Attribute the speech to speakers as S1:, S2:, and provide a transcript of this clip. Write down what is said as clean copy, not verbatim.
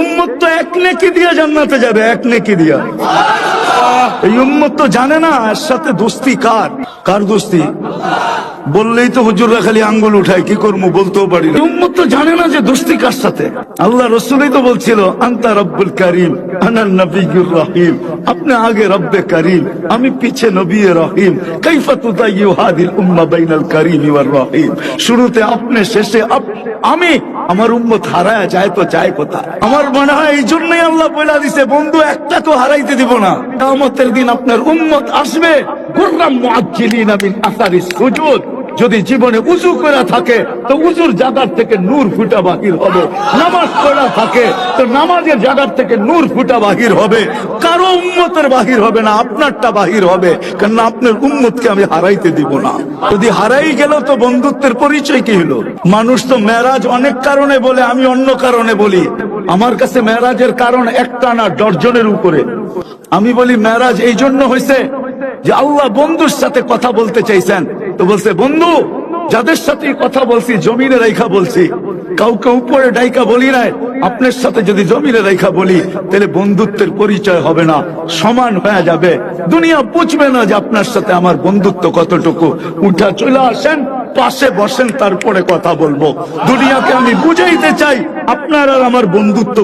S1: উম্মত তো এক নেকি দিয়ে জান্নাতে যাবে, এক নেকি দিয়া। এই উম্মত তো জানে না এর সাথে দোস্তি কার, কার দোস্তি বললেই তো হুজুররা খালি আঙ্গুল উঠায়, কি করবো বলতেও পারি না। উম্মত তো জানে না যে দোস্তি কার সাথে। আল্লাহ রসুলই তো বলছিল আনতা রব্বুল করিম আনা নবিয়্যুর রহিম, আপনি আগে রব্বে করিম, আমি পিছে নবী রহিম। কাইফা তুদাইয়ু হাদিল উম্মাহ বাইনাল করিম ওয়ার রহিম। শুরুতে আপনি, শেষে আমি। আমার উম্মত হারায় যায় তো যায় কোথায়? আমার মনে হয় এই জন্যই আল্লাহ বলে দিছে, বন্ধু একটা তো হারাইতে দিব না। কিয়ামতের দিন আপনার উম্মত আসবে গুররাম মুআজ্জিলিনা মিন আসারিস সুজুদ। যদি জীবনে উযু করা থাকে তো উযুর জায়গার থেকে নূর ফুটা বাহির হবে, নামাজ পড়া থাকে তো নামাজের জায়গার থেকে নূর ফুটা বাহির হবে। কারো উম্মতের বাহির হবে না, আপনারটা বাহির হবে, কারণ আপনার উম্মতকে আমি হারাইতে দিব না। যদি হারাই গেল তো বন্ধুত্বের পরিচয় কি হলো? মানুষ তো মেরাজ অনেক কারণে বলে, আমি অন্য কারণে বলি। আমার কাছে মেরাজের কারণ একটা না, ডজনের উপরে। আমি বলি মেরাজ এই জন্য হয়েছে যে আল্লাহ বন্ধুর সাথে কথা বলতে চাইছেন, তো বলছে বন্ধু যাদের সাথে কথা বলছি জমিনে রাইখা বলছি, কাউকে উপরে ডাইকা বলি নাই। আপনার সাথে যদি জমিনে রাইখা বলি তাহলে বন্ধুত্বের পরিচয় হবে না, সমান হয়ে যাবে। দুনিয়া বুঝবে না যে আপনার সাথে আমার বন্ধুত্ব কতটুকু। উঠা চলে আসেন, পাশে বসেন, তারপরে কথা বলবো। দুনিয়াকে আমি বুঝাইতে চাই আপনার আর আমার বন্ধুত্ব